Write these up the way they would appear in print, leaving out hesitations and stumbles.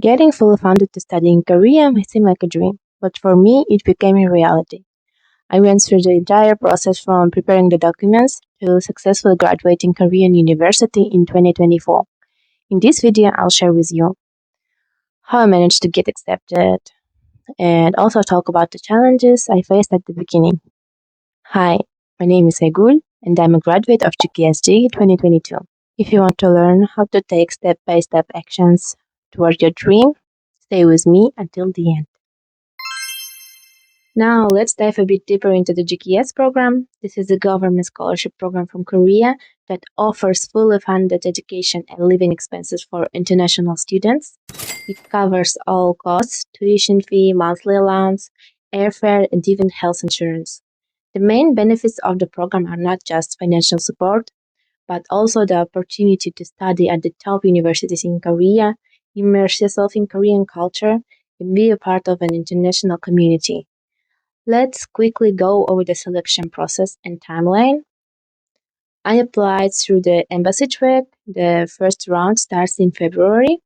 Getting fully funded to study in Korea may seem like a dream, but for me, it became a reality. I went through the entire process from preparing the documents to successfully graduating Korean University in 2024. In this video, I'll share with you how I managed to get accepted and also talk about the challenges I faced at the beginning. Hi, my name is Aigul and I'm a graduate of GKS 2022. If you want to learn how to take step-by-step actions toward your dream, stay with me until the end. Now, let's dive a bit deeper into the GKS program. This is a government scholarship program from Korea that offers fully funded education and living expenses for international students. It covers all costs, tuition fee, monthly allowance, airfare, and even health insurance. The main benefits of the program are not just financial support, but also the opportunity to study at the top universities in Korea, immerse yourself in Korean culture, and be a part of an international community. Let's quickly go over the selection process and timeline. I applied through the embassy track. The first round starts in February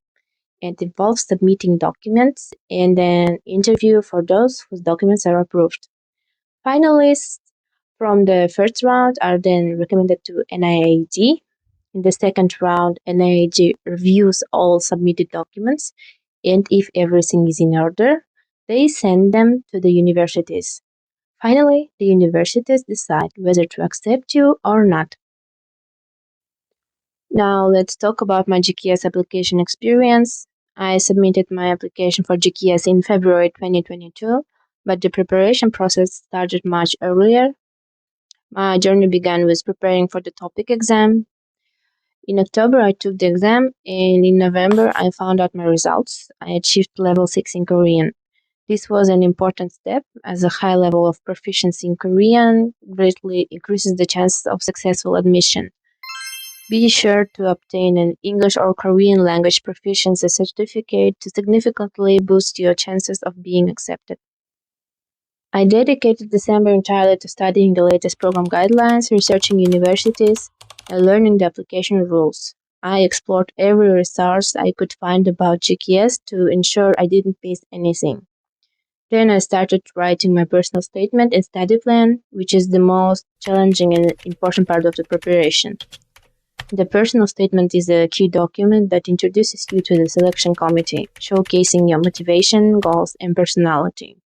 and involves submitting documents and an interview for those whose documents are approved. Finalists from the first round are then recommended to NIAG. In the second round, NIAG reviews all submitted documents, and if everything is in order, they send them to the universities. Finally, the universities decide whether to accept you or not. Now let's talk about my GKS application experience. I submitted my application for GKS in February 2022, but the preparation process started much earlier. My journey began with preparing for the topic exam. In October, I took the exam, and in November, I found out my results. I achieved level 6 in Korean. This was an important step, as a high level of proficiency in Korean greatly increases the chances of successful admission. Be sure to obtain an English or Korean language proficiency certificate to significantly boost your chances of being accepted. I dedicated December entirely to studying the latest program guidelines, researching universities, and learning the application rules. I explored every resource I could find about GKS to ensure I didn't miss anything. Then I started writing my personal statement and study plan, which is the most challenging and important part of the preparation. The personal statement is a key document that introduces you to the selection committee, showcasing your motivation, goals, and personality.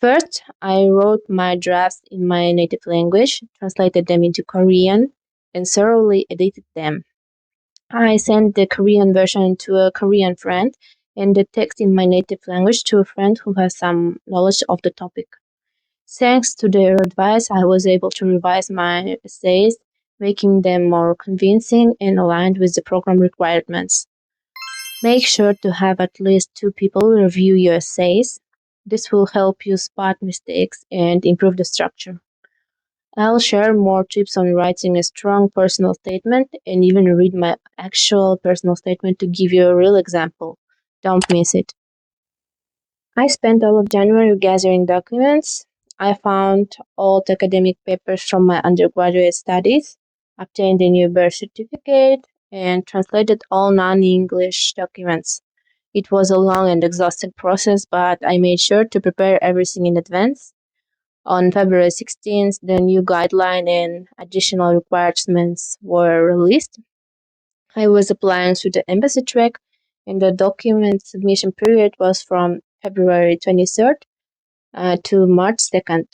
First, I wrote my drafts in my native language, translated them into Korean, and thoroughly edited them. I sent the Korean version to a Korean friend and the text in my native language to a friend who has some knowledge of the topic. Thanks to their advice, I was able to revise my essays, making them more convincing and aligned with the program requirements. Make sure to have at least 2 people review your essays. This will help you spot mistakes and improve the structure. I'll share more tips on writing a strong personal statement and even read my actual personal statement to give you a real example. Don't miss it. I spent all of January gathering documents. I found old academic papers from my undergraduate studies, obtained a new birth certificate, and translated all non-English documents. It was a long and exhausting process, but I made sure to prepare everything in advance. On February 16th, the new guideline and additional requirements were released. I was applying through the embassy track, and the document submission period was from February 23rd to March 2nd.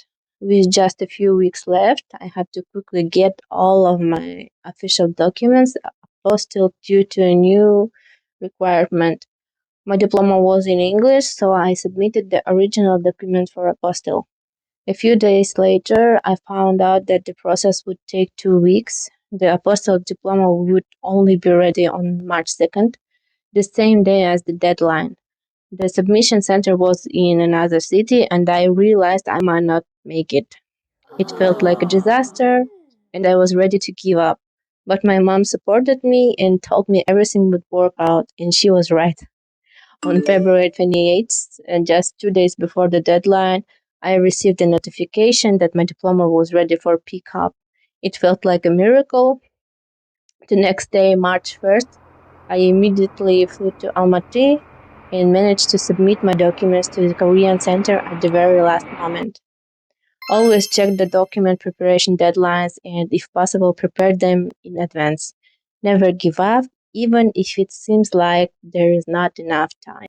With just a few weeks left, I had to quickly get all of my official documents apostilled due to a new requirement. My diploma was in English, so I submitted the original document for apostille. A few days later, I found out that the process would take 2 weeks. The apostille diploma would only be ready on March 2nd, the same day as the deadline. The submission center was in another city, and I realized I might not make it. It felt like a disaster, and I was ready to give up. But my mom supported me and told me everything would work out, and she was right. On February 28th, and just 2 days before the deadline, I received a notification that my diploma was ready for pickup. It felt like a miracle. The next day, March 1st, I immediately flew to Almaty and managed to submit my documents to the Korean Center at the very last moment. Always check the document preparation deadlines and, if possible, prepare them in advance. Never give up, even if it seems like there is not enough time.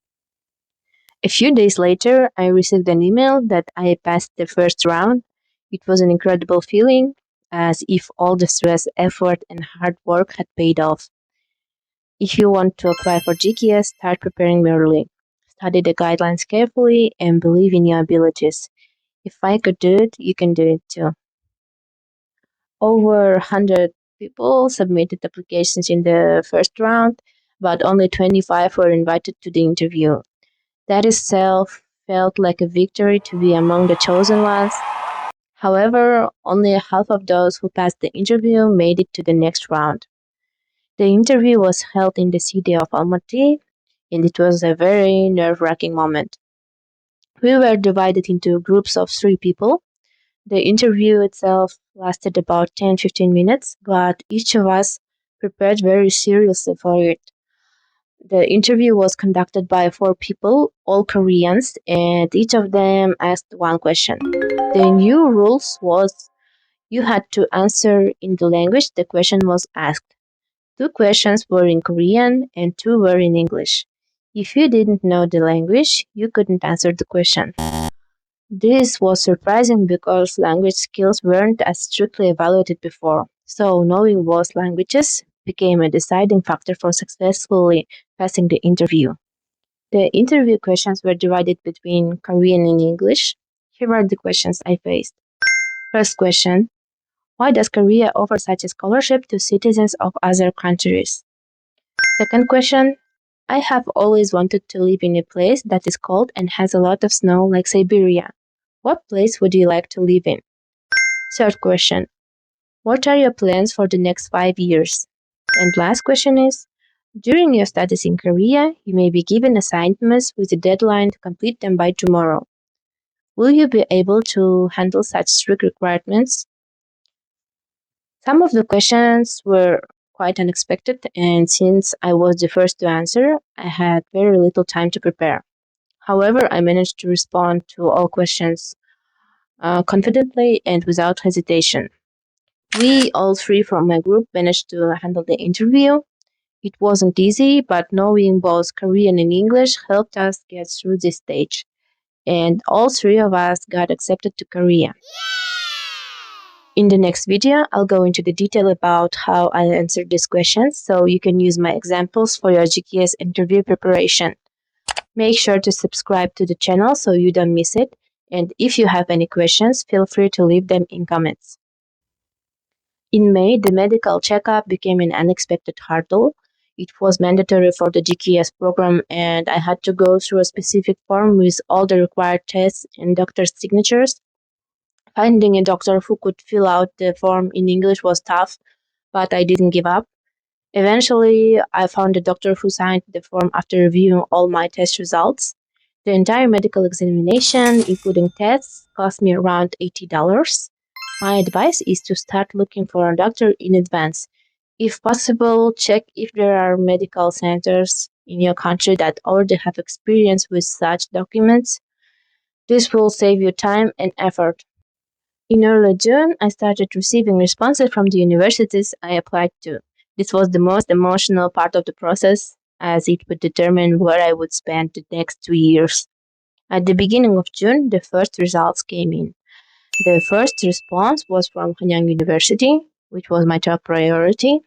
A few days later, I received an email that I passed the first round. It was an incredible feeling, as if all the stress, effort, and hard work had paid off. If you want to apply for GKS, start preparing early. Study the guidelines carefully and believe in your abilities. If I could do it, you can do it too. Over 100 people submitted applications in the first round, but only 25 were invited to the interview. That itself felt like a victory to be among the chosen ones. However, only half of those who passed the interview made it to the next round. The interview was held in the city of Almaty, and it was a very nerve-wracking moment. We were divided into groups of 3 people. The interview itself lasted about 10-15 minutes, but each of us prepared very seriously for it. The interview was conducted by 4 people, all Koreans, and each of them asked one question. The new rules was you had to answer in the language the question was asked. 2 questions were in Korean and 2 were in English. If you didn't know the language, you couldn't answer the question. This was surprising because language skills weren't as strictly evaluated before, so knowing both languages became a deciding factor for successfully passing the interview. The interview questions were divided between Korean and English. Here are the questions I faced. First question: why does Korea offer such a scholarship to citizens of other countries? Second question: I have always wanted to live in a place that is cold and has a lot of snow like Siberia. What place would you like to live in? Third question: what are your plans for the next 5 years? And last question is: during your studies in Korea, you may be given assignments with a deadline to complete them by tomorrow. Will you be able to handle such strict requirements? Some of the questions were quite unexpected, and since I was the first to answer, I had very little time to prepare. However, I managed to respond to all questions confidently and without hesitation. We all 3 from my group managed to handle the interview. It wasn't easy, but knowing both Korean and English helped us get through this stage. And all 3 of us got accepted to Korea. In the next video, I'll go into the detail about how I answered these questions, so you can use my examples for your GKS interview preparation. Make sure to subscribe to the channel so you don't miss it, and if you have any questions, feel free to leave them in comments. In May, the medical checkup became an unexpected hurdle. It was mandatory for the GKS program, and I had to go through a specific form with all the required tests and doctor's signatures. Finding a doctor who could fill out the form in English was tough, but I didn't give up. Eventually, I found a doctor who signed the form after reviewing all my test results. The entire medical examination, including tests, cost me around $80. My advice is to start looking for a doctor in advance. If possible, check if there are medical centers in your country that already have experience with such documents. This will save you time and effort. In early June, I started receiving responses from the universities I applied to. This was the most emotional part of the process, as it would determine where I would spend the next 2 years. At the beginning of June, the first results came in. The first response was from Hanyang University, which was my top priority.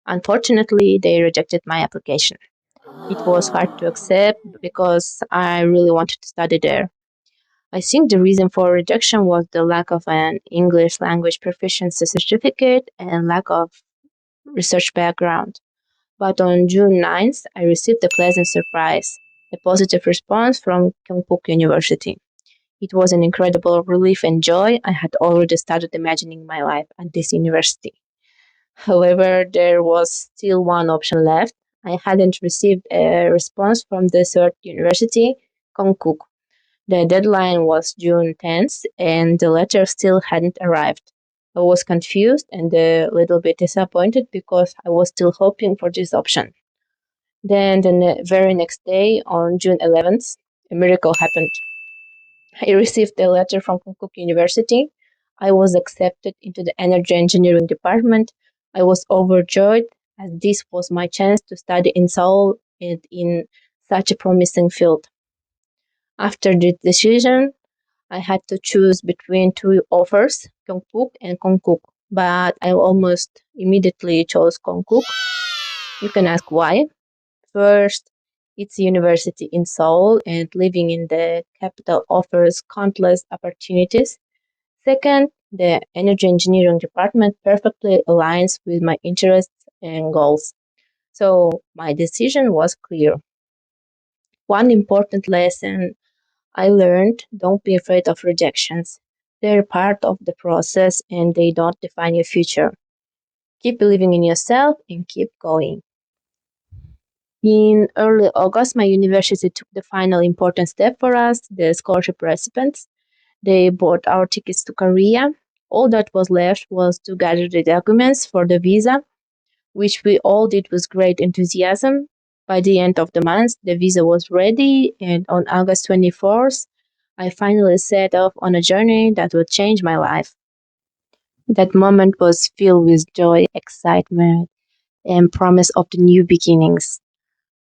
Unfortunately, they rejected my application. It was hard to accept because I really wanted to study there. I think the reason for rejection was the lack of an English language proficiency certificate and lack of research background. But on June 9th, I received a pleasant surprise, a positive response from Kyungpook University. It was an incredible relief and joy. I had already started imagining my life at this university. However, there was still one option left. I hadn't received a response from the third university, Konkuk. The deadline was June 10th, and the letter still hadn't arrived. I was confused and a little bit disappointed because I was still hoping for this option. Then the very next day, on June 11th, a miracle happened. I received a letter from Konkuk University. I was accepted into the energy engineering department. I was overjoyed as this was my chance to study in Seoul and in such a promising field. After the decision, I had to choose between two offers, Gyeongbuk and Konkuk, but I almost immediately chose Konkuk. You can ask why. First, it's a university in Seoul, and living in the capital offers countless opportunities. Second, the energy engineering department perfectly aligns with my interests and goals. So my decision was clear. One important lesson I learned: don't be afraid of rejections. They're part of the process and they don't define your future. Keep believing in yourself and keep going. In early August, my university took the final important step for us, the scholarship recipients. They bought our tickets to Korea. All that was left was to gather the documents for the visa, which we all did with great enthusiasm. By the end of the month, the visa was ready, and on August 24th, I finally set off on a journey that would change my life. That moment was filled with joy, excitement, and promise of the new beginnings.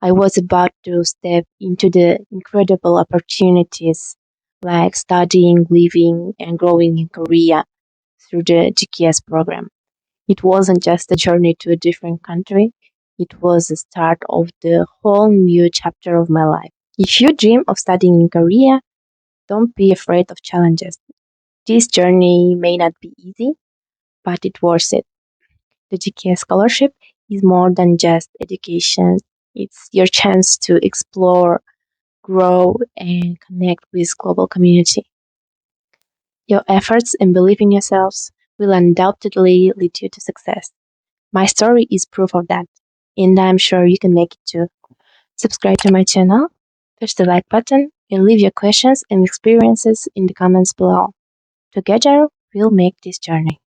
I was about to step into the incredible opportunities like studying, living, and growing in Korea through the GKS program. It wasn't just a journey to a different country, it was the start of the whole new chapter of my life. If you dream of studying in Korea, don't be afraid of challenges. This journey may not be easy, but it's worth it. The GKS scholarship is more than just education, it's your chance to explore, grow, and connect with global community. Your efforts and belief in yourselves will undoubtedly lead you to success. My story is proof of that, and I'm sure you can make it too. Subscribe to my channel, push the like button, and leave your questions and experiences in the comments below. Together, we'll make this journey.